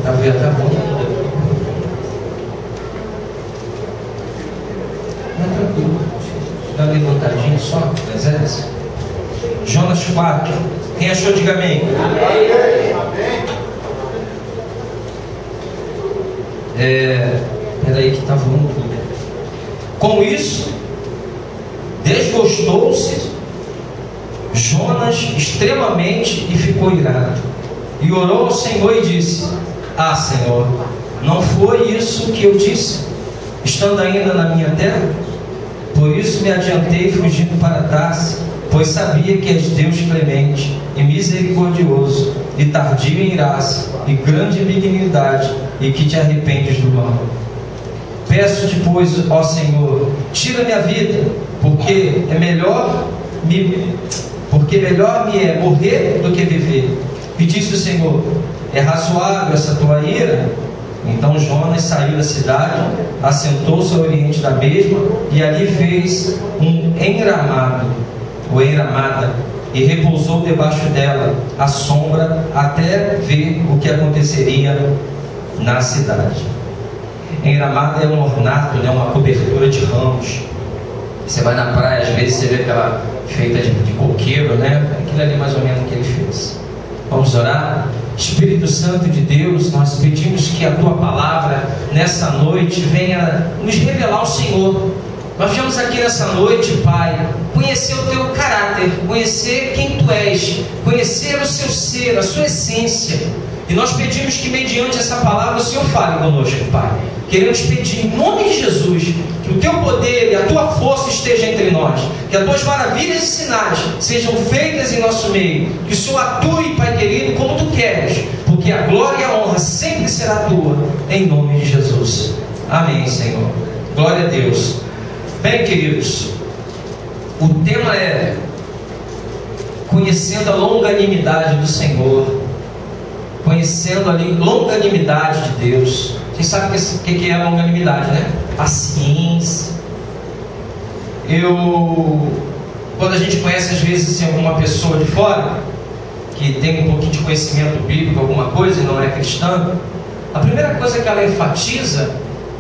Tá bom. Não, tranquilo. Dá uma levantadinha só, mas Jonas 4. Quem achou, diga amém. Peraí que tá voando tudo. Com isso, desgostou-se Jonas extremamente e ficou irado. E orou ao Senhor e disse: Ah, Senhor, não foi isso que eu disse, estando ainda na minha terra? Por isso me adiantei fugindo para Tarse, pois sabia que és Deus clemente e misericordioso, e tardio em graça, e grande em benignidade, e que te arrependes do mal. Peço-te, pois, ó Senhor, tira-me a vida, porque melhor me é morrer do que viver. E disse o Senhor: é razoável essa tua ira? Então Jonas saiu da cidade, assentou-se ao oriente da mesma, e ali fez um enramado, ou enramada, e repousou debaixo dela, à sombra, até ver o que aconteceria na cidade. Enramada é um ornato, né, uma cobertura de ramos. Você vai na praia, às vezes você vê aquela feita de coqueiro, né? Aquilo ali mais ou menos que ele fez. Vamos orar? Espírito Santo de Deus, nós pedimos que a Tua palavra nessa noite venha nos revelar o Senhor. Nós viemos aqui nessa noite, Pai, conhecer o Teu caráter, conhecer quem Tu és, conhecer o Seu ser, a Sua essência. E nós pedimos que mediante essa palavra o Senhor fale conosco, Pai. Queremos pedir em nome de Jesus que o Teu poder e a Tua força esteja entre nós, que as Tuas maravilhas e sinais sejam feitas em nosso meio, que o Senhor atue, Pai querido, como Tu queres, porque a glória e a honra sempre será Tua, em nome de Jesus. Amém, Senhor. Glória a Deus. Bem, queridos, o tema é conhecendo a longanimidade do Senhor, conhecendo a longanimidade de Deus. Vocês sabem o que é a longanimidade, né? Paciência. Quando a gente conhece às vezes assim, alguma pessoa de fora que tem um pouquinho de conhecimento bíblico, alguma coisa, e não é cristã, a primeira coisa que ela enfatiza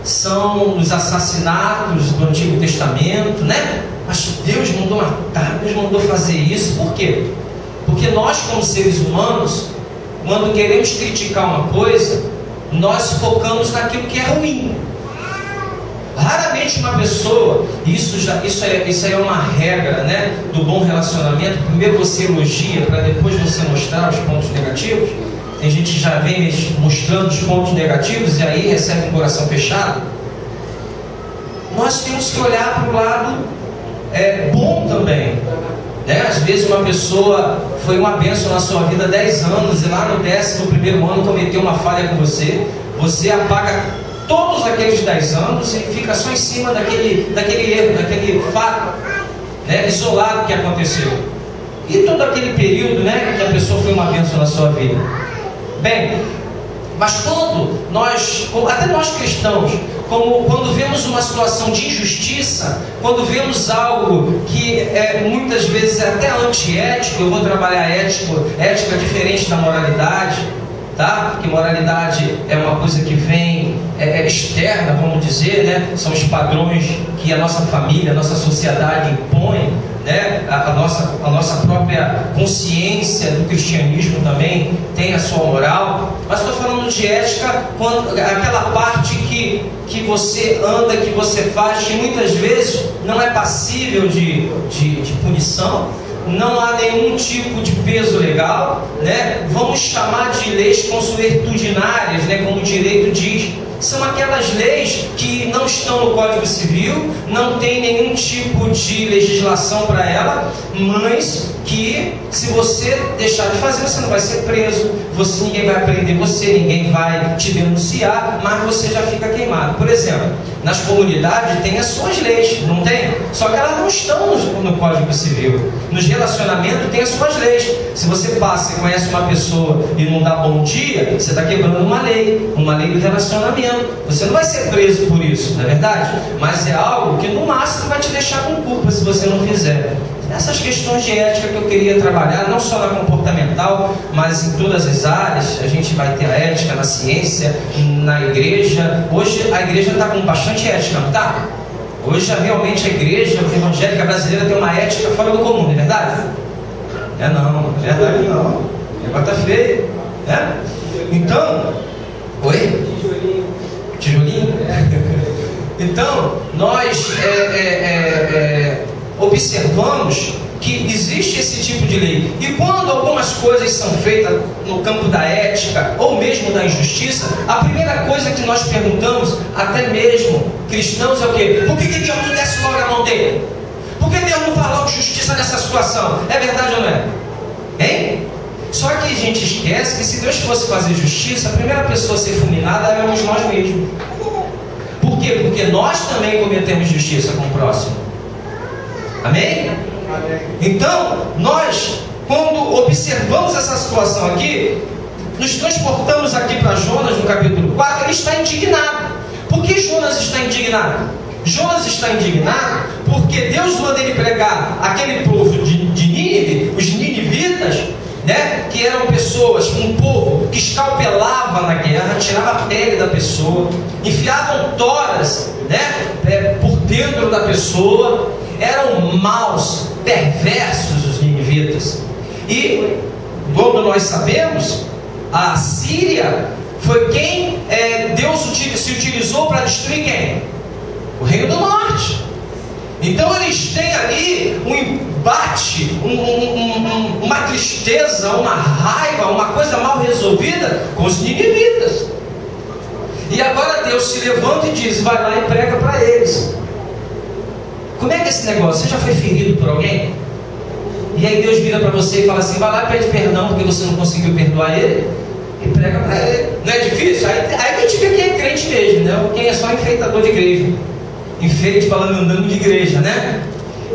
são os assassinatos do Antigo Testamento, né? Mas Deus mandou matar, Deus mandou fazer isso. Por quê? Porque nós, como seres humanos, quando queremos criticar uma coisa, nós focamos naquilo que é ruim. Raramente uma pessoa, isso aí é uma regra, né, do bom relacionamento. Primeiro você elogia para depois você mostrar os pontos negativos. Tem gente que já vem mostrando os pontos negativos e aí recebe um coração fechado. Nós temos que olhar para o lado bom também, né? Às vezes uma pessoa foi uma bênção na sua vida há 10 anos e lá no 11º ano cometeu uma falha com você. Você apaga todos aqueles 10 anos e fica só em cima daquele erro, daquele fato, né, isolado que aconteceu. E todo aquele período, né, que a pessoa foi uma bênção na sua vida. Bem, mas até nós cristãos, quando vemos uma situação de injustiça, quando vemos algo que muitas vezes é até antiético, eu vou trabalhar ética diferente da moralidade, tá? Porque moralidade é uma coisa que vem externa, vamos dizer, né? São os padrões que a nossa família, a nossa sociedade impõe, né? A nossa própria consciência do cristianismo também tem a sua moral. Mas estou falando de ética, aquela parte que você anda, que você faz, que muitas vezes não é passível de punição, não há nenhum tipo de peso legal, né? Vamos chamar de leis consuetudinárias, né? Como o direito diz. São aquelas leis que não estão no Código Civil, não tem nenhum tipo de legislação para ela, mas que se você deixar de fazer, você não vai ser preso, ninguém vai prender você, ninguém vai te denunciar, mas você já fica queimado. Por exemplo, nas comunidades tem as suas leis, não tem? Só que elas não estão no Código Civil. Nos relacionamentos tem as suas leis. Se você passa e conhece uma pessoa e não dá bom dia, você está quebrando uma lei do relacionamento. Você não vai ser preso por isso, não é verdade? Mas é algo que no máximo vai te deixar com culpa se você não fizer. Essas questões de ética que eu queria trabalhar, não só na comportamental, mas em todas as áreas. A gente vai ter a ética na ciência, na igreja. Hoje a igreja está com bastante ética, não está? Hoje realmente a igreja evangélica brasileira tem uma ética fora do comum, não é verdade? Não é verdade não. O negócio está feio, né? Então, oi? Tijolinho? Então, nós observamos que existe esse tipo de lei. E quando algumas coisas são feitas no campo da ética ou mesmo da injustiça, a primeira coisa que nós perguntamos, até mesmo cristãos, é o quê? Por que Deus não desce logo a mão dele? Por que Deus não fala logo justiça nessa situação? É verdade ou não é? Hein? Só que a gente esquece que se Deus fosse fazer justiça, a primeira pessoa a ser fulminada éramos nós mesmos. Por quê? Porque nós também cometemos justiça com o próximo. Amém? Amém? Então, nós, quando observamos essa situação aqui, nos transportamos aqui para Jonas, no capítulo 4, ele está indignado. Por que Jonas está indignado? Jonas está indignado porque Deus manda ele pregar aquele povo de Nínive, os ninivitas, né, que eram pessoas, um povo que escalpelava na guerra, tirava a pele da pessoa, enfiavam toras, né, por dentro da pessoa, eram maus, perversos os ninivitas. E, como nós sabemos, a Síria foi quem Deus se utilizou para destruir quem? O Reino do Norte. Então eles têm ali um embate, uma tristeza, uma raiva, uma coisa mal resolvida com os ninivitas. E agora Deus se levanta e diz: vai lá e prega para eles. Como é que é esse negócio? Você já foi ferido por alguém? E aí Deus vira para você e fala assim: vai lá e pede perdão porque você não conseguiu perdoar ele, e prega para ele. Não é difícil? Aí a gente vê quem é crente mesmo, né? Quem é só enfeitador de igreja, enfeite andando de igreja, né?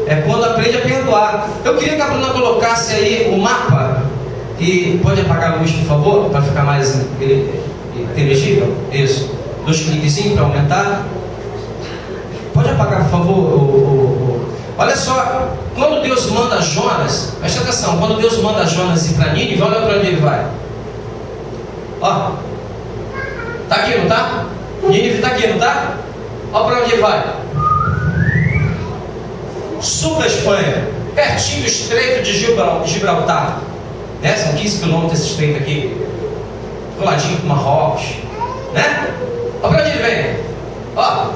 É quando aprende a perdoar. Eu queria que a Bruna colocasse aí o mapa. E pode apagar a luz, por favor, para ficar mais inteligível. Isso. 2 cliquezinhos para aumentar. Pode apagar, por favor. Olha só, quando Deus manda Jonas, presta atenção, quando Deus manda Jonas ir para Nínive, olha para onde ele vai. Ó, tá aqui, não tá? Nínive tá aqui, não tá? Olha para onde ele vai. Sul da Espanha, pertinho do Estreito de Gibraltar, né? São 15 quilômetros esse estreito aqui, coladinho com Marrocos, né? Olha para onde ele vem. Ó,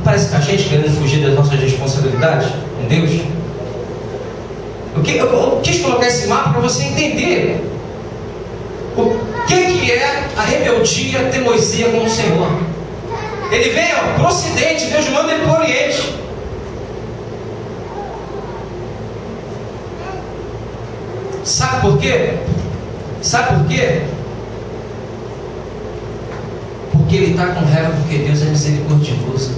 parece que a gente querendo fugir das nossas responsabilidades com Deus. Eu quis colocar esse mapa para você entender o que é a rebeldia, a teimosia com o Senhor. Ele vem para o Ocidente, Deus manda ele para o Oriente. Sabe por quê? Sabe por quê? Porque ele está com raiva, porque Deus é misericordioso.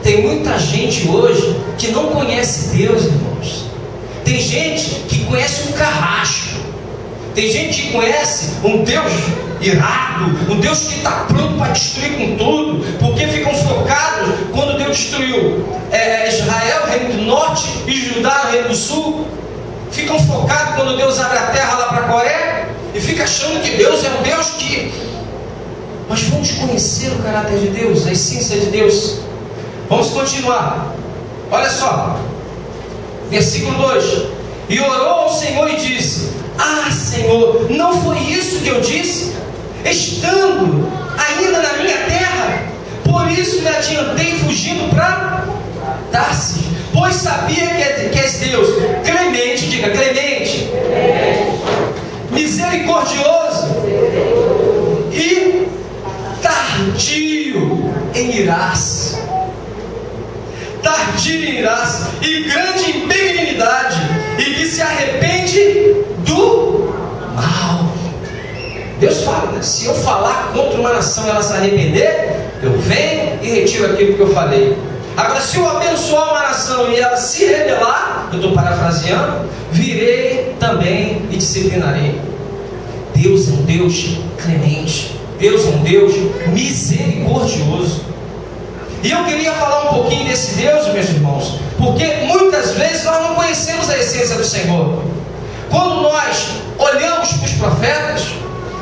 Tem muita gente hoje que não conhece Deus, irmãos. Tem gente que conhece um carrasco. Tem gente que conhece um Deus irado, um Deus que está pronto para destruir com tudo, porque ficam focados quando Deus destruiu Israel, o reino do norte, e Judá, o reino do sul. Ficam focados quando Deus abre a terra lá para a Coreia, e fica achando que Deus é um Deus que... Mas vamos conhecer o caráter de Deus, a essência de Deus. Vamos continuar. Olha só, versículo 2: e orou ao Senhor e disse: ah, Senhor, não foi isso que eu disse, estando ainda na minha terra? Por isso me adiantei fugindo para Tarsis, pois sabia que és Deus clemente, diga clemente, misericordioso e tardio em irar-se, e grande em benignidade, e que se arrepende do mal. Deus fala, né? Se eu falar contra uma nação e ela se arrepender, eu venho e retiro aquilo que eu falei. Agora, se eu abençoar uma nação e ela se rebelar, eu estou parafraseando, virei também e disciplinarei. Deus é um Deus clemente. Deus é um Deus misericordioso. E eu queria falar um pouquinho desse Deus, meus irmãos, porque muitas vezes nós não conhecemos a essência do Senhor. Quando nós olhamos para os profetas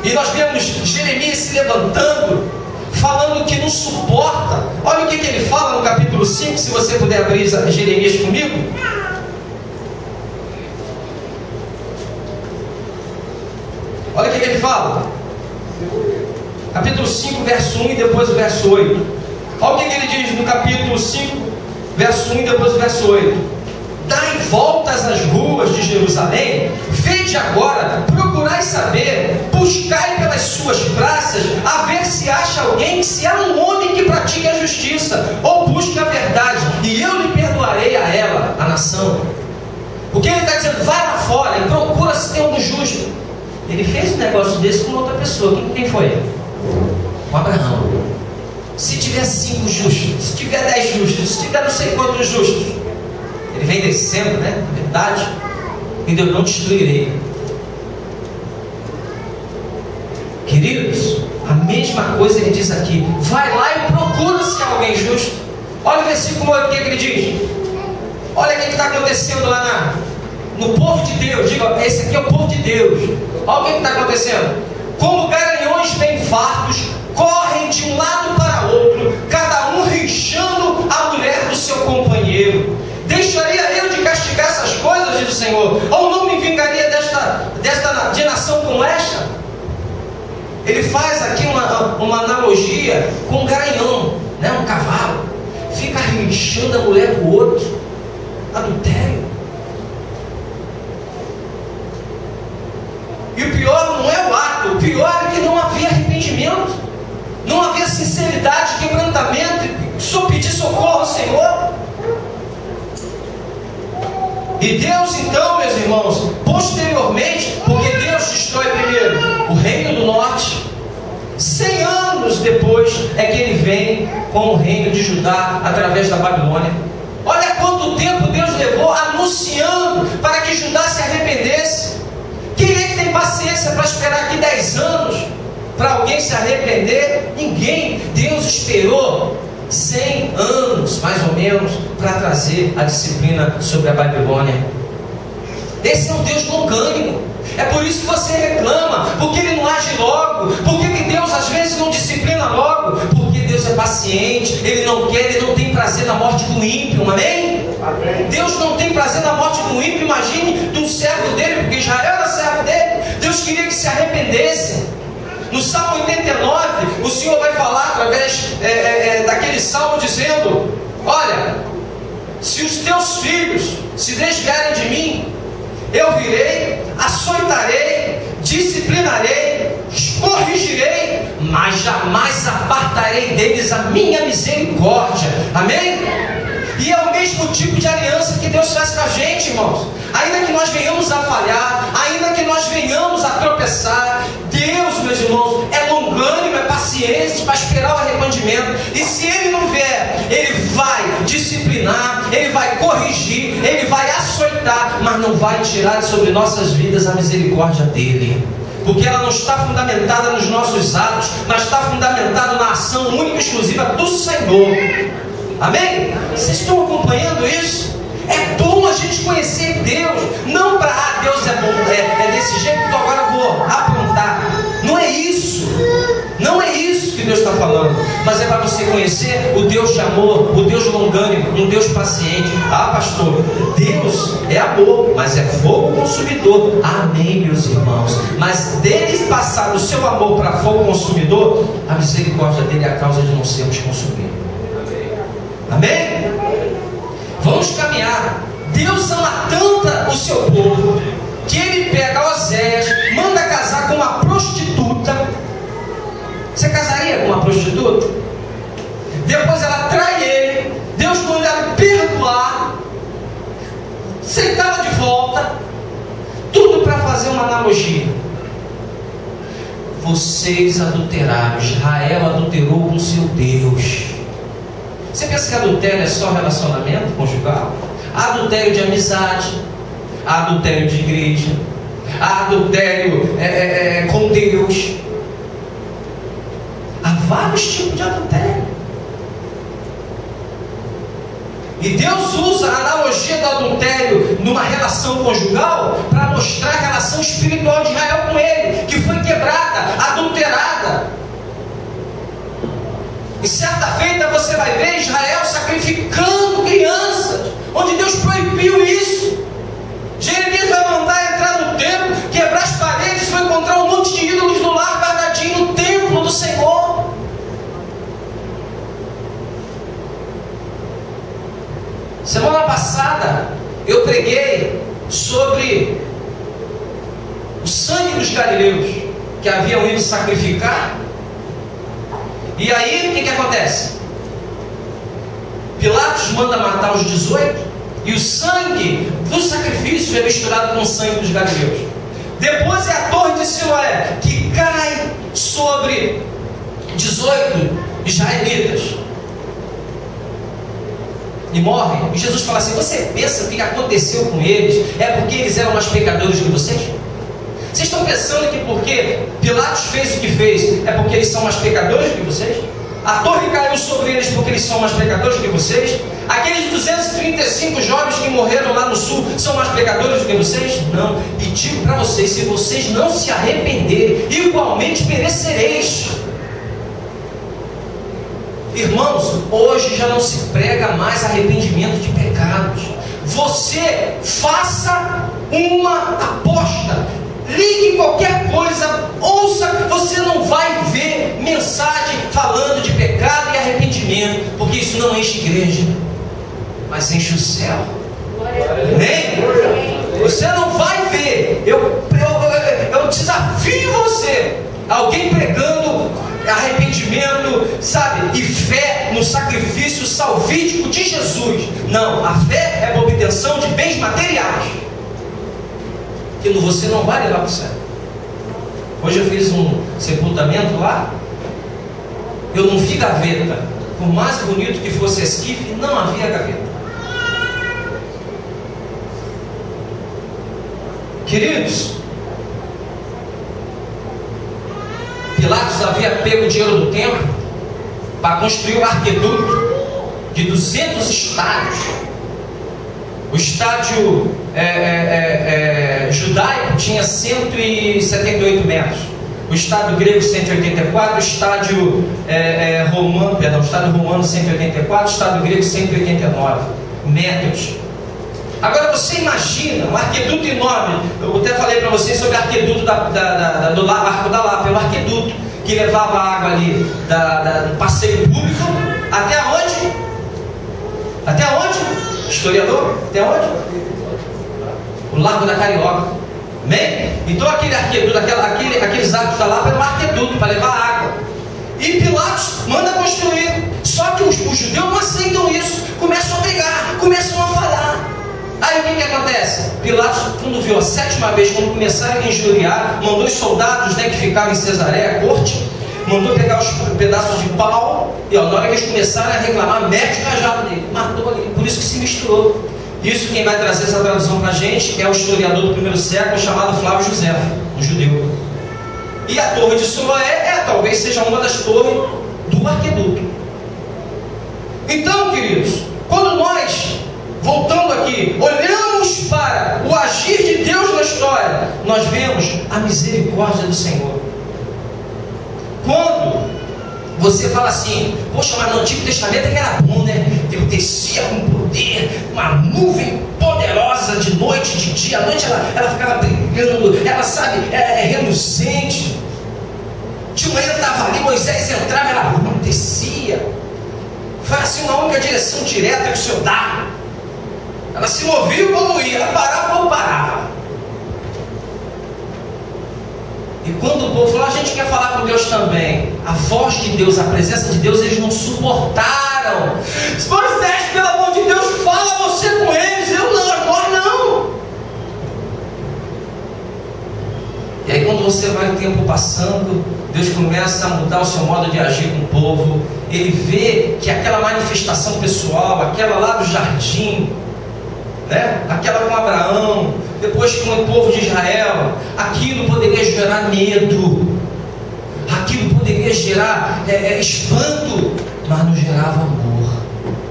e nós vemos Jeremias se levantando, falando que não suporta. Olha o que ele fala no capítulo 5, se você puder abrir Jeremias comigo. Olha o que ele fala. Capítulo 5, verso 1 e depois o verso 8. Olha o que ele diz no capítulo 5, verso 1 e depois o verso 8. Dai voltas às ruas de Jerusalém, vede agora, procurai saber, buscai pelas suas praças, a ver se acha alguém, se há um homem que pratique a justiça, ou busque a verdade, e eu lhe perdoarei a ela, a nação. O que ele está dizendo? Vai lá fora e procura se tem algum justo. Ele fez um negócio desse com outra pessoa. Quem foi? Com Abraão. Se tiver 5 justos, se tiver 10 justos, se tiver não sei quantos justos, ele vem descendo, né? Na verdade, e eu não destruirei. Queridos, a mesma coisa ele diz aqui. Vai lá e procura se há alguém justo. Olha o versículo 8, o que ele diz. Olha o que está acontecendo lá no povo de Deus. Diga, esse aqui é o povo de Deus. Olha o que está acontecendo. Como garanhões bem fartos, correm de um lado para outro, cada um rixando a mulher do seu companheiro. Deixaria eu de castigar essas coisas, diz o Senhor, ou não me vingaria de nação como esta? Ele faz aqui uma analogia com um garanhão, né? Um cavalo, fica rinchando a mulher do outro. Adultério. E o pior não é o ato, o pior é que não havia arrependimento, não havia sinceridade, quebrantamento, só pedir socorro ao Senhor. E Deus então, meus irmãos, posteriormente, porque Deus destrói primeiro o reino do norte, 100 anos depois é que ele vem com o reino de Judá através da Babilônia. Olha quanto tempo Deus levou anunciando para que Judá se arrependesse. Quem é que tem paciência para esperar aqui 10 anos para alguém se arrepender? Ninguém. Deus esperou 100 anos, mais ou menos, para trazer a disciplina sobre a Babilônia. Esse é um Deus longânimo. É por isso que você reclama, porque Ele não age logo. Por que Deus às vezes não disciplina logo? Porque Deus é paciente, Ele não quer, Ele não tem prazer na morte do ímpio, amém? Amém. Deus não tem prazer na morte do ímpio. Imagine de um servo dele, porque Israel era servo dele. Deus queria que se arrependesse. No Salmo 89, o Senhor vai falar através daquele salmo dizendo: olha, se os teus filhos se desviarem de mim, eu virei, açoitarei, disciplinarei, corrigirei, mas jamais apartarei deles a minha misericórdia. Amém? E é o mesmo tipo de aliança que Deus faz com a gente, irmãos. Ainda que nós venhamos a falhar, ainda que nós venhamos a tropeçar, Deus, meus irmãos, é longânimo, é paciente para esperar o arrependimento. E se Ele não vier, Ele vai disciplinar, Ele vai corrigir, Ele vai açoitar, mas não vai tirar sobre nossas vidas a misericórdia dEle. Porque ela não está fundamentada nos nossos atos, mas está fundamentada na ação única e exclusiva do Senhor. Amém? Vocês estão acompanhando isso? É bom a gente conhecer Deus, não para, Deus é bom, é desse jeito que eu agora vou aprontar. Não é isso, não é isso que Deus está falando, mas é para você conhecer o Deus de amor, o Deus longânimo, um Deus paciente. Ah, pastor, Deus é amor, mas é fogo consumidor. Amém, meus irmãos. Mas dele passar o seu amor para fogo consumidor, a misericórdia dele é a causa de não sermos consumidos. Amém? Vamos caminhar. Deus ama tanto o seu povo que Ele pega Oséias, manda casar com uma prostituta. Você casaria com uma prostituta? Depois ela trai ele. Deus manda ela perdoar, aceitá-la de volta. Tudo para fazer uma analogia. vocês adulteraram. Israel adulterou com seu Deus. Você pensa que adultério é só relacionamento conjugal? Há adultério de amizade, há adultério de igreja, há adultério com Deus. Há vários tipos de adultério. E Deus usa a analogia do adultério numa relação conjugal para mostrar a relação espiritual de Israel com ele, que foi quebrada, adulterada. E certa feita você vai ver Israel sacrificando crianças, onde Deus proibiu isso. Jeremias vai mandar entrar no templo, quebrar as paredes, vai encontrar um monte de ídolos no lar guardadinho no templo do Senhor. Semana passada eu preguei sobre o sangue dos galileus que haviam ido sacrificar. E aí o que acontece? Pilatos manda matar os 18 e o sangue do sacrifício é misturado com o sangue dos galileus. Depois é a torre de Siloé que cai sobre 18 israelitas e morrem. E Jesus fala assim: você pensa que o que aconteceu com eles é porque eles eram mais pecadores que vocês? Vocês estão pensando que porque Pilatos fez o que fez é porque eles são mais pecadores que vocês? A torre caiu sobre eles porque eles são mais pecadores que vocês? Aqueles 235 jovens que morreram lá no sul são mais pecadores do que vocês? Não. E digo para vocês: se vocês não se arrependerem, igualmente perecereis. Irmãos, hoje já não se prega mais arrependimento de pecados. Você faça uma aposta, ligue qualquer coisa, ouça, você não vai ver mensagem falando de pecado e arrependimento, porque isso não enche igreja, mas enche o céu. Amém? Você não vai ver. Eu desafio você, alguém pregando arrependimento, sabe, e fé no sacrifício salvífico de Jesus. Não, a fé é a obtenção de bens materiais que você não vai levar para o céu. Hoje eu fiz um sepultamento lá, eu não vi gaveta. Por mais bonito que fosse esquife, não havia gaveta. Queridos, Pilatos havia pego o dinheiro do templo para construir um arqueduto de 200 estádios. O estádio judaico tinha 178 metros, o estádio grego 184, o estádio romano 184, o estádio grego 189 metros. Agora você imagina um arqueduto enorme. Eu até falei para vocês sobre o arqueduto do Arco da Lapa, o arqueduto que levava água ali do passeio público até onde? Até onde? Historiador? Até onde? O Largo da Carioca. Amém? Então aquele arqueduto, aqueles arcos da Lapa era um arqueduto para levar água. E Pilatos manda construir. Só que os judeus não aceitam isso. Começam a brigar, começam a falar. Aí o que acontece? Pilatos, quando viu a 7ª vez, quando começaram a injuriar, mandou os soldados, que ficavam em Cesareia, a corte, mandou pegar os pedaços de pau, e na hora que eles começaram a reclamar, mete o cajado dele, matou ali. Por isso que se misturou. Isso quem vai trazer essa tradução para a gente é o historiador do primeiro século, chamado Flávio Josefo, um judeu. E a torre de Siloé talvez seja uma das torres do arqueduto. Então, queridos, quando nós, voltando aqui, olhamos para o agir de Deus na história, nós vemos a misericórdia do Senhor. Quando você fala assim: poxa, mas no Antigo Testamento é que era bom, né? Deus descia com poder, uma nuvem poderosa de noite, de dia. À noite ela ficava brilhando, ela sabe, é reluzente. De manhã estava ali, Moisés entrava, ela descia. Foi assim uma única direção direta que o Senhor dá. Ela se movia como ia, ela parava como parava. E quando o povo falou: a gente quer falar com Deus também, a voz de Deus, a presença de Deus, eles não suportaram. Moisés, pelo amor de Deus, fala você com eles. Eu não, nós não. E aí quando você vai tempo passando, Deus começa a mudar o seu modo de agir com o povo. Ele vê que aquela manifestação pessoal, aquela lá do jardim, né? Aquela com Abraão, depois com o povo de Israel, aquilo poderia gerar medo, aquilo poderia gerar espanto, mas não gerava amor,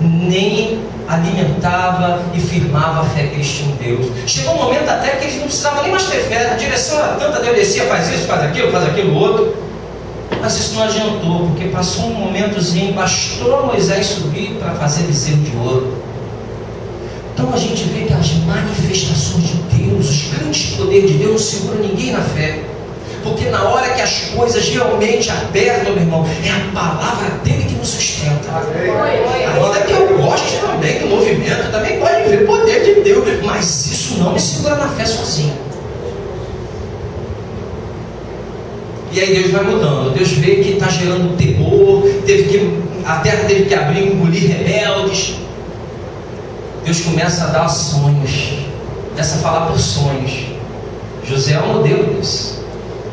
nem alimentava e firmava a fé que eles tinham em Deus. Chegou um momento até que eles não precisavam nem mais ter fé, a direção era tanta, Deus descia, faz isso, faz aquilo outro, mas isso não adiantou, porque passou um momentozinho, bastou Moisés subir para fazer bezerro de ouro. Então a gente vê que as manifestações de Deus, os grandes poderes de Deus não seguram ninguém na fé, porque na hora que as coisas realmente apertam, meu irmão, é a palavra dele que nos sustenta. Ainda que eu goste também do movimento, também pode ver o poder de Deus, mas isso não me segura na fé sozinho. E aí Deus vai mudando, Deus vê que está gerando terror, a terra teve que abrir, engolir rebeldes. Deus começa a dar sonhos, começa a falar por sonhos. José é um modelo disso.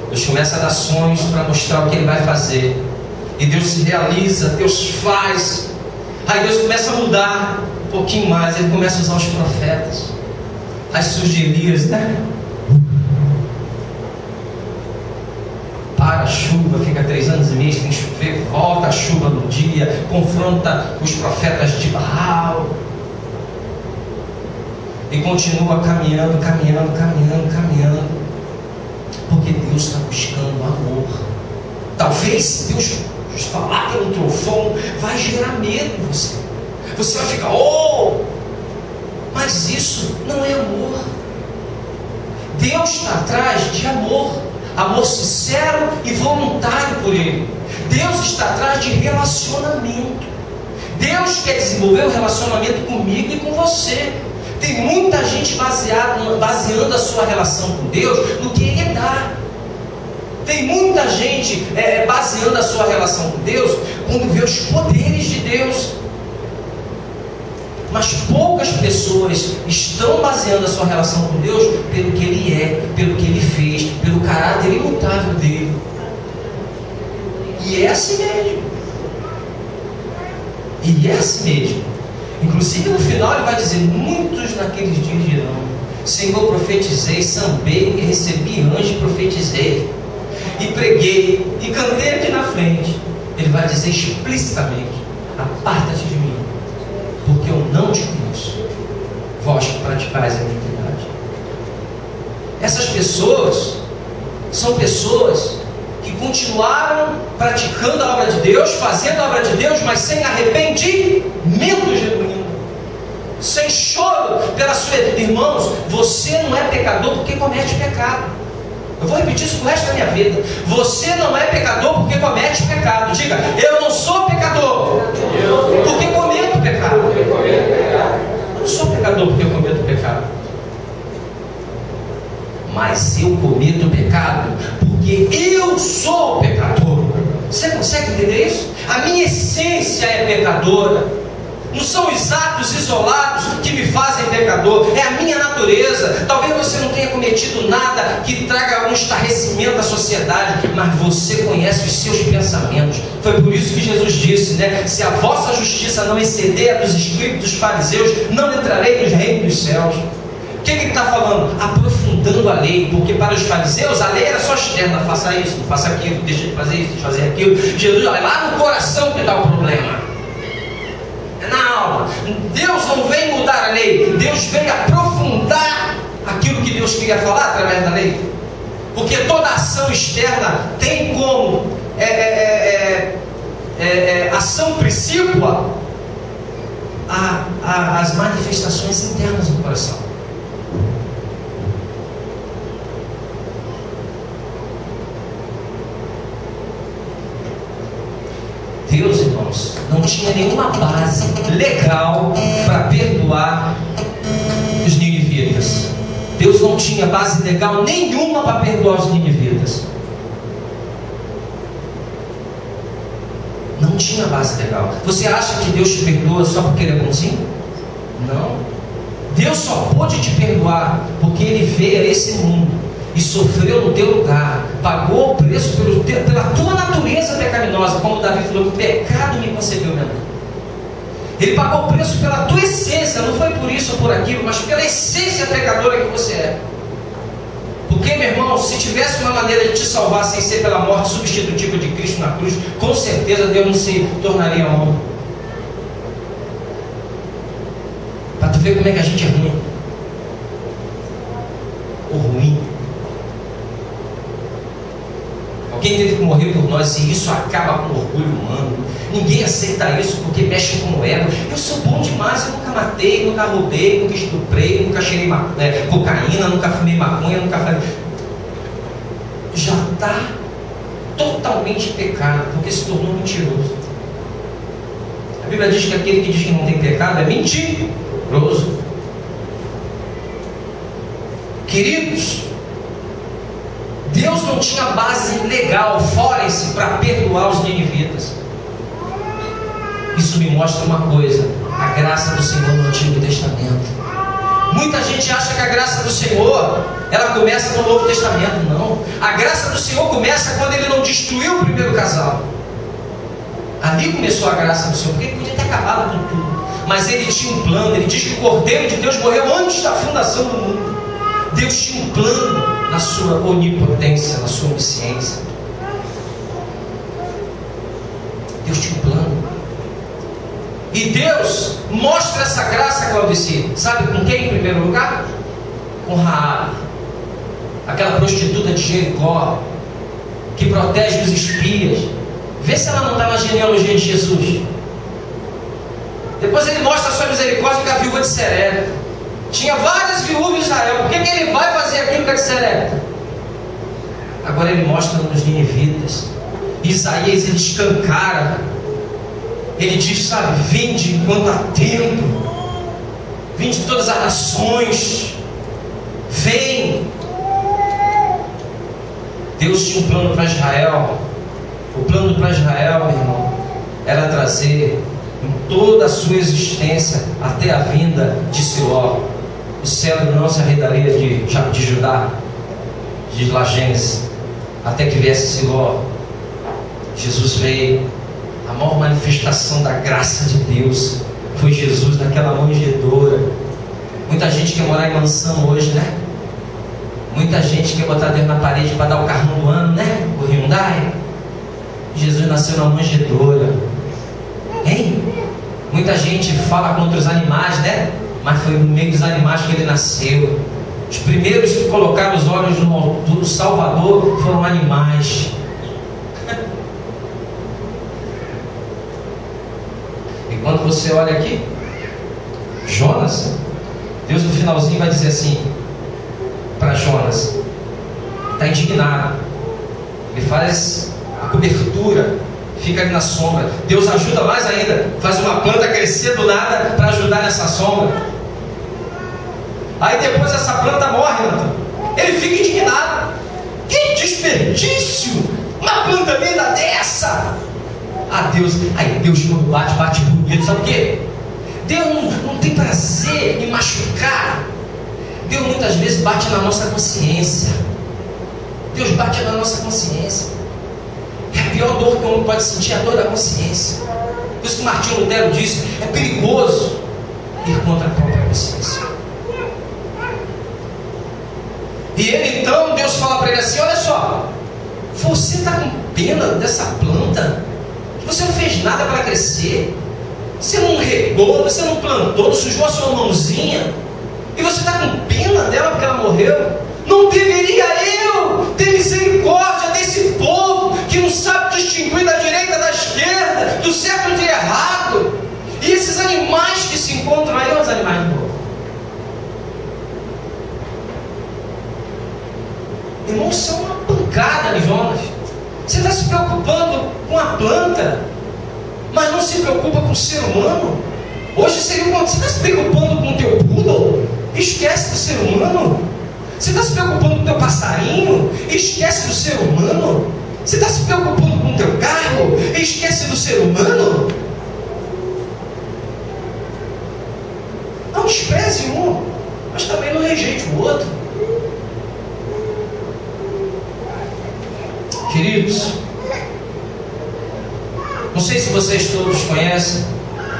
Deus começa a dar sonhos para mostrar o que ele vai fazer. E Deus se realiza, Deus faz. Aí Deus começa a mudar um pouquinho mais. Ele começa a usar os profetas. Aí surge Elias, né? Para a chuva, fica 3 anos e meio sem chover, volta a chuva no dia, confronta os profetas de Baal. E continua caminhando, porque Deus está buscando amor. Talvez se Deus falar pelo trovão, vai gerar medo em você. Você vai ficar, mas isso não é amor. Deus está atrás de amor sincero e voluntário por Ele. Deus está atrás de relacionamento. Deus quer desenvolver um relacionamento comigo e com você. Tem muita gente baseando a sua relação com Deus no que Ele dá. Tem muita gente baseando a sua relação com Deus quando vê os poderes de Deus. Mas poucas pessoas estão baseando a sua relação com Deus pelo que Ele é, pelo que Ele fez, pelo caráter imutável dele. E é assim mesmo. Inclusive no final ele vai dizer: muitos naqueles dias dirão: Senhor, profetizei, sambei, e recebi anjo, profetizei, e preguei, e cantei aqui na frente. Ele vai dizer explicitamente: aparta-te de mim, porque eu não te conheço, vós que praticais a iniquidade. Essas pessoas são pessoas que continuaram praticando a obra de Deus, fazendo a obra de Deus, mas sem arrependimento genuíno, sem choro pela sua vida. Irmãos, você não é pecador porque comete pecado. Eu vou repetir isso pro resto da minha vida. Você não é pecador porque comete pecado. Diga: eu não sou pecador porque cometo pecado. Eu não sou pecador porque eu cometo pecado, mas eu cometo pecado porque eu sou pecador. Você consegue entender isso? A minha essência é pecadora. Não são os atos isolados que me fazem pecador, é a minha natureza. Talvez você não tenha cometido nada que traga um estarrecimento à sociedade, mas você conhece os seus pensamentos. Foi por isso que Jesus disse, né? Se a vossa justiça não exceder a dos escribas dos fariseus, não entrarei nos reinos dos céus. O que ele está falando? Aprofundando a lei, porque para os fariseus a lei era só externa: faça isso, não faça aquilo, deixa de fazer isso, deixa de fazer aquilo. Jesus, olha, lá no coração que dá o problema, é na alma. Deus não vem mudar a lei, Deus vem aprofundar aquilo que Deus queria falar através da lei, porque toda ação externa tem como ação principal as manifestações internas do coração. Deus, irmãos, não tinha nenhuma base legal para perdoar os ninivitas. Deus não tinha base legal nenhuma para perdoar os ninivitas. Não tinha base legal. Você acha que Deus te perdoa só porque Ele é bonzinho? Não. Deus só pôde te perdoar porque Ele veio a esse mundo e sofreu no teu lugar, pagou o preço pela tua natureza pecaminosa, como Davi falou, o pecado me concebeu minha mãe. Ele pagou o preço pela tua essência, não foi por isso ou por aquilo, mas pela essência pecadora que você é. Porque, meu irmão, se tivesse uma maneira de te salvar sem ser pela morte substitutiva de Cristo na cruz, com certeza Deus não se tornaria homem. Para tu ver como é que a gente é ruim. Ou ruim. Alguém teve que morrer por nós, e isso acaba com o orgulho humano. Ninguém aceita isso porque mexe com o ego. Eu sou bom demais, eu nunca matei, nunca roubei, nunca estuprei, nunca cheirei cocaína, nunca fumei maconha, nunca falei. Já está totalmente pecado, porque se tornou mentiroso. A Bíblia diz que aquele que diz que não tem pecado é mentiroso. Queridos, Deus não tinha base legal, fora-se, para perdoar os ninivitas. Isso me mostra uma coisa: a graça do Senhor no Antigo Testamento. Muita gente acha que a graça do Senhor, ela começa no Novo Testamento. Não, a graça do Senhor começa quando Ele não destruiu o primeiro casal. Ali começou a graça do Senhor, porque Ele podia ter acabado com tudo, mas Ele tinha um plano. Ele diz que o Cordeiro de Deus morreu antes da fundação do mundo. Deus tinha um plano na sua onipotência, na sua onisciência. Deus tinha um plano. E Deus mostra essa graça, Claudici, sabe com quem em primeiro lugar? Com Raabe, aquela prostituta de Jericó, que protege os espias. Vê se ela não está na genealogia de Jesus. Depois Ele mostra a sua misericórdia com a viúva de Serepta. Tinha várias viúvas de Israel. Por que Ele vai fazer aquilo com a de Serepta? Agora Ele mostra nos ninivitas. Isaías, ele escancara. Ele diz, sabe, vinde enquanto há tempo. Vinde de todas as nações. Vem. Deus tinha um plano para Israel. O plano para Israel, meu irmão, era trazer em toda a sua existência até a vinda de Siló. O céu não se arredaria de Judá, diz lá Gênesis, até que viesse Siló. Jesus veio. A maior manifestação da graça de Deus foi Jesus naquela manjedoura. Muita gente quer morar em mansão hoje, né? Muita gente quer botar Deus na parede para dar o carro do ano, né? O Hyundai. Jesus nasceu na manjedoura. Hein? Muita gente fala contra os animais, né? Mas foi no meio dos animais que Ele nasceu. Os primeiros que colocaram os olhos no Salvador foram animais. E quando você olha aqui, Jonas, Deus no finalzinho vai dizer assim para Jonas, está indignado. Ele faz a cobertura, fica ali na sombra. Deus ajuda mais ainda, faz uma planta crescer do nada para ajudar nessa sombra. Aí depois essa planta morre, Antônio. Ele fica indignado. Que desperdício! Uma planta linda dessa! Ah, Deus, aí Deus quando bate bonito, sabe o quê? Deus não tem prazer em machucar. Deus muitas vezes bate na nossa consciência. Deus bate na nossa consciência. É a pior dor que o homem pode sentir, a dor da consciência. Por isso que Martinho Lutero disse, é perigoso ir contra a própria consciência. E ele então, Deus fala para ele assim, olha só, você está com pena dessa planta? Você não fez nada para crescer. Você não regou, você não plantou, não sujou a sua mãozinha. E você está com pena dela porque ela morreu? Não deveria eu ter misericórdia desse povo que não sabe distinguir da direita da esquerda, do certo e do errado? E esses animais que se encontram aí, os animais do povo. Irmão, isso é uma pancada, Jonas. Você está se preocupando com a planta, mas não se preocupa com o ser humano. Hoje seria um... Você está se preocupando com o teu poodle? Esquece do ser humano. Você está se preocupando com o teu passarinho? Esquece do ser humano. Você está se preocupando com o teu carro? Esquece do ser humano. Não despreze um, mas também não rejeite o outro. Queridos, não sei se vocês todos conhecem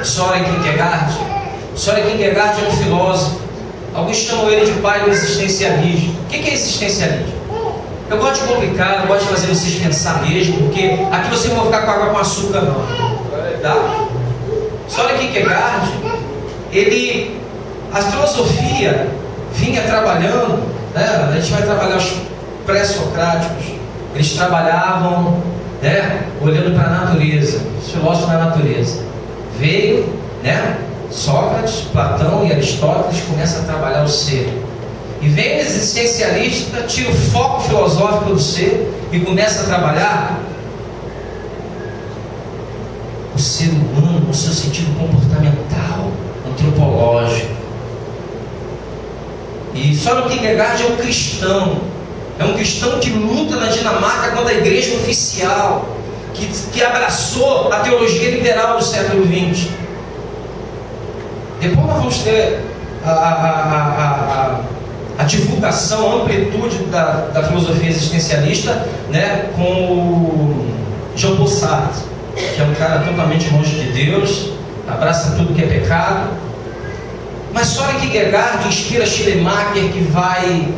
Søren Kierkegaard. Søren Kierkegaard é um filósofo. Alguns chamam ele de pai do existencialismo. O que é existencialismo? Eu gosto de complicar, eu gosto de fazer vocês pensar mesmo, porque aqui vocês não vão ficar com água com açúcar não, tá? Søren Kierkegaard, a filosofia vinha trabalhando, né? A gente vai trabalhar os pré-socráticos. Eles trabalhavam, né, olhando para a natureza, os filósofos da natureza. Veio, né, Sócrates, Platão e Aristóteles começam a trabalhar o ser. E vem o existencialista, tira o foco filosófico do ser e começa a trabalhar o ser humano no seu sentido comportamental, antropológico. E Søren Kierkegaard é um cristão. É um cristão que luta na Dinamarca contra a igreja oficial, que abraçou a teologia liberal do século XX. Depois nós vamos ter a divulgação, a amplitude da filosofia existencialista, né, com o Jean Paul Sartre, que é um cara totalmente longe de Deus, abraça tudo que é pecado. Mas Søren Kierkegaard inspira Schleiermacher, que vai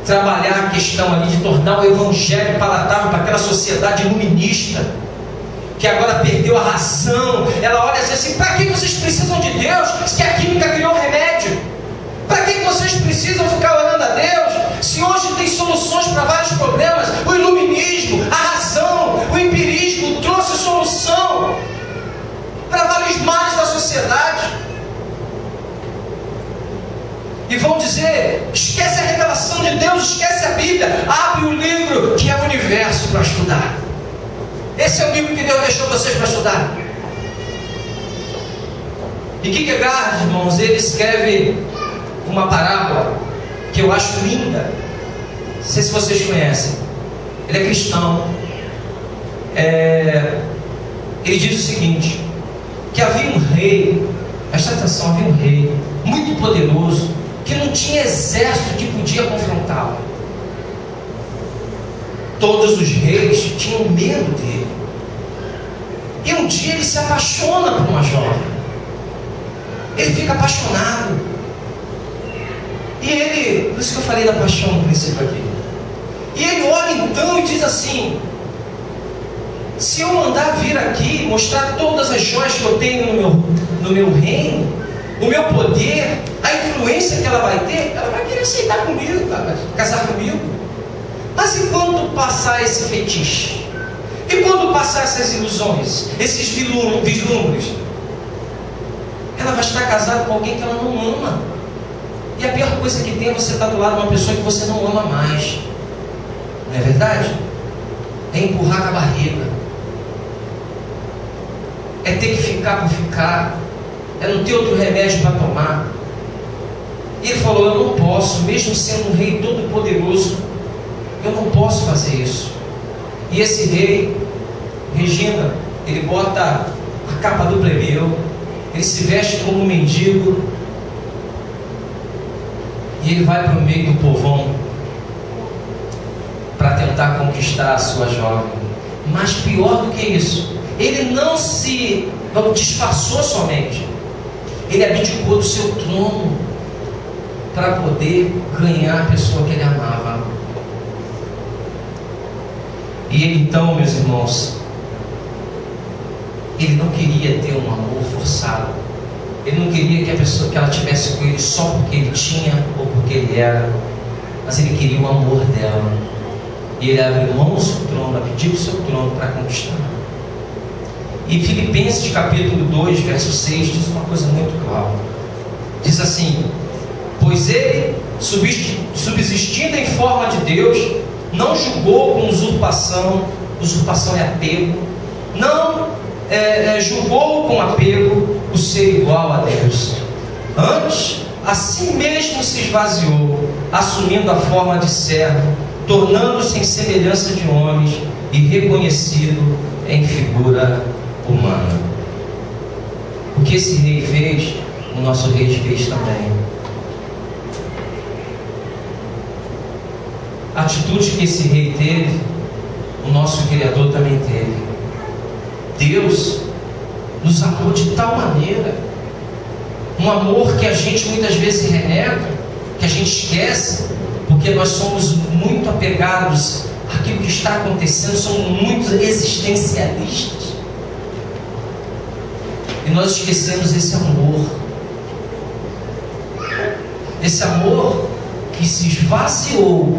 trabalhar a questão ali de tornar o evangelho palatável para aquela sociedade iluminista, que agora perdeu a razão. Ela olha assim: para que vocês precisam de Deus se a química criou um remédio? Para que vocês precisam ficar orando a Deus se hoje tem soluções para vários problemas? O iluminismo, a razão, o empirismo trouxe solução para vários males da sociedade. E vão dizer: esquece a revelação de Deus, esquece a Bíblia, abre o livro que é o universo para estudar. Esse é o livro que Deus deixou vocês para estudar. E Kierkegaard, irmãos, ele escreve uma parábola que eu acho linda. Não sei se vocês conhecem. Ele é cristão. Ele diz o seguinte: que havia um rei, presta atenção, havia um rei muito poderoso, que não tinha exército que podia confrontá-lo. Todos os reis tinham medo dele. E um dia ele se apaixona por uma jovem. Ele fica apaixonado. E ele, por isso que eu falei da paixão no princípio aqui. E ele olha então e diz assim: se eu mandar vir aqui, mostrar todas as joias que eu tenho no meu reino, o meu poder, a influência que ela vai ter, ela vai querer aceitar comigo, vai casar comigo. Mas e quando passar esse fetiche? E quando passar essas ilusões, esses vislumbres? Ela vai estar casada com alguém que ela não ama. E a pior coisa que tem é você estar do lado de uma pessoa que você não ama mais. Não é verdade? É empurrar com a barriga. É ter que ficar por ficar. É não ter outro remédio para tomar. E ele falou: eu não posso, mesmo sendo um rei todo poderoso, eu não posso fazer isso. E esse rei, Regina, ele bota a capa do plebeu, ele se veste como um mendigo, e ele vai para o meio do povão para tentar conquistar a sua jovem. Mas pior do que isso, ele não disfarçou somente, ele abdicou do seu trono para poder ganhar a pessoa que ele amava. E ele então, meus irmãos, ele não queria ter um amor forçado. Ele não queria que ela tivesse com ele só porque ele tinha ou porque ele era, mas ele queria o amor dela. E ele abriu mão do seu trono, abdicou do seu trono para conquistar. E Filipenses capítulo 2, verso 6 diz uma coisa muito clara. Diz assim: pois ele, subsistindo em forma de Deus, não julgou com usurpação é apego, não julgou com apego o ser igual a Deus. Antes, a si mesmo se esvaziou, assumindo a forma de servo, tornando-se em semelhança de homens e reconhecido em figura humana. O que esse rei fez, o nosso rei fez também. A atitude que esse rei teve o nosso Criador também teve. Deus nos amou de tal maneira, um amor que a gente muitas vezes renega, que a gente esquece, porque nós somos muito apegados àquilo que está acontecendo, somos muito existencialistas, e nós esquecemos esse amor que se esvaziou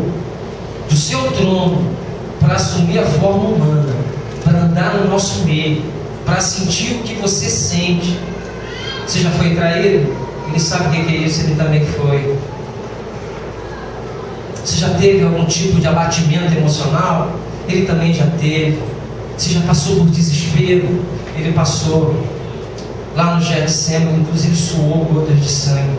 do seu trono para assumir a forma humana, para andar no nosso meio, para sentir o que você sente. Você já foi traído? Ele sabe o que é isso, ele também foi. Você já teve algum tipo de abatimento emocional? Ele também já teve. Você já passou por desespero? Ele passou. Lá no Getsemane, inclusive suou gotas de sangue.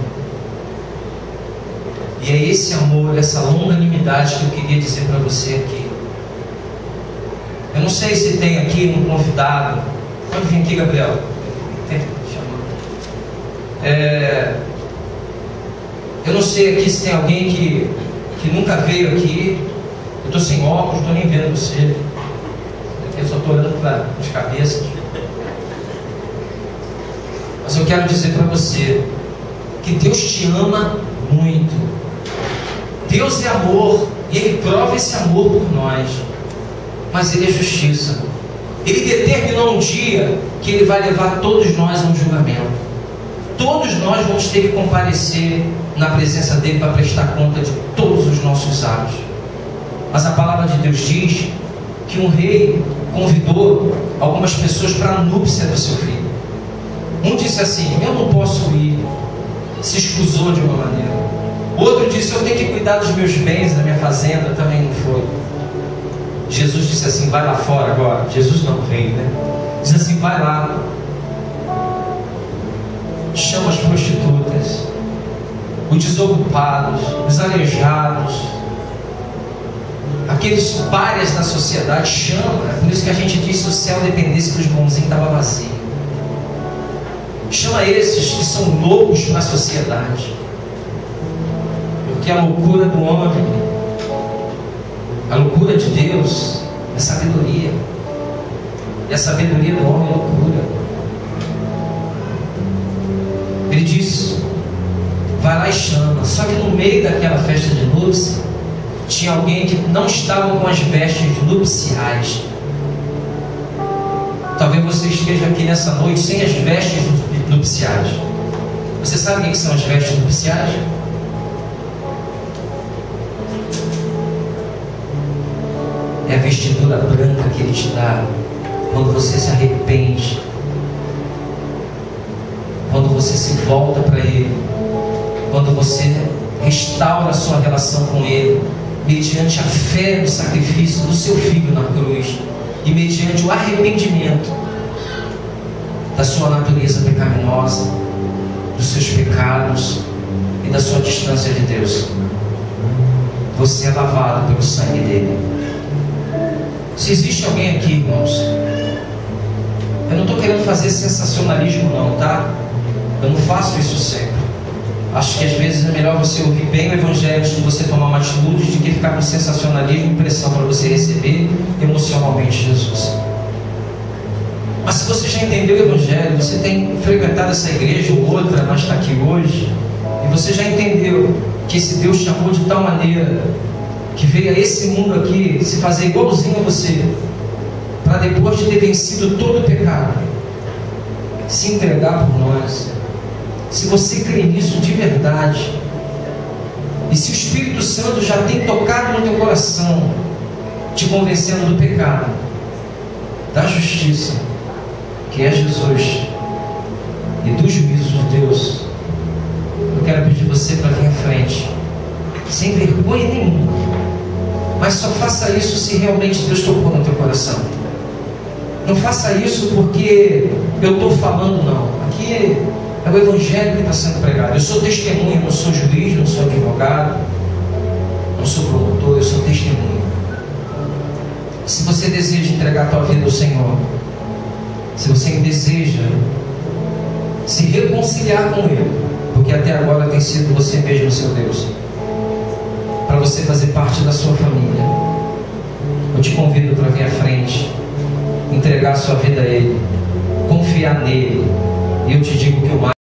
E é esse amor, essa longanimidade que eu queria dizer para você aqui. Eu não sei se tem aqui um convidado. Pode vir aqui, Gabriel. Eu não sei aqui se tem alguém que nunca veio aqui. Eu estou sem óculos, não estou nem vendo você. Eu só estou olhando para as cabeças. Mas eu quero dizer para você que Deus te ama muito. Deus é amor e Ele prova esse amor por nós. Mas Ele é justiça. Ele determinou um dia que Ele vai levar todos nós a um julgamento. Todos nós vamos ter que comparecer na presença dEle para prestar conta de todos os nossos atos. Mas a palavra de Deus diz que um rei convidou algumas pessoas para a núpcia do seu filho. Um disse assim: eu não posso ir. Se escusou de uma maneira. Outro disse: eu tenho que cuidar dos meus bens, da minha fazenda. Também não foi. Jesus disse assim: vai lá fora agora. Jesus não, o rei, né? Diz assim: vai lá, chama as prostitutas, os desocupados, os aleijados, aqueles párias da sociedade. Chama. É por isso que a gente diz: se o céu dependesse dos bonzinhos, estava vazio. Chama esses que são loucos na sociedade, porque a loucura do homem, a loucura de Deus é sabedoria, e a sabedoria do homem é loucura. Ele diz: vai lá e chama. Só que no meio daquela festa de núpcias tinha alguém que não estava com as vestes nupciais. Talvez você esteja aqui nessa noite sem as vestes nupciais. Você sabe o que são as vestes nupciais? É a vestidura branca que Ele te dá quando você se arrepende, quando você se volta para Ele, quando você restaura a sua relação com Ele, mediante a fé no sacrifício do seu Filho na cruz, e mediante o arrependimento da sua natureza pecaminosa, dos seus pecados e da sua distância de Deus. Você é lavado pelo sangue dele. Se existe alguém aqui, irmãos, eu não estou querendo fazer sensacionalismo não, tá? Eu não faço isso sempre. Acho que às vezes é melhor você ouvir bem o Evangelho antes de você tomar uma atitude, de que ficar com sensacionalismo e pressão para você receber emocionalmente Jesus. Mas se você já entendeu o Evangelho, você tem frequentado essa igreja ou outra, mas está aqui hoje, e você já entendeu que esse Deus te amou de tal maneira que veio a esse mundo aqui se fazer igualzinho a você, para depois de ter vencido todo o pecado, se entregar por nós. Se você crê nisso de verdade, e se o Espírito Santo já tem tocado no teu coração, te convencendo do pecado, da justiça, que é Jesus, e do juízo de Deus, eu quero pedir você para vir à frente, sem vergonha nenhuma, mas só faça isso se realmente Deus tocou no teu coração. Não faça isso porque eu estou falando, não. Aqui é o Evangelho que está sendo pregado. Eu sou testemunha, não sou juiz, não sou advogado, não sou promotor, eu sou testemunha. Se você deseja entregar a tua vida ao Senhor, se você deseja se reconciliar com Ele, porque até agora tem sido você mesmo seu Deus, para você fazer parte da sua família, eu te convido para vir à frente, entregar sua vida a Ele, confiar nele. E eu te digo que o mais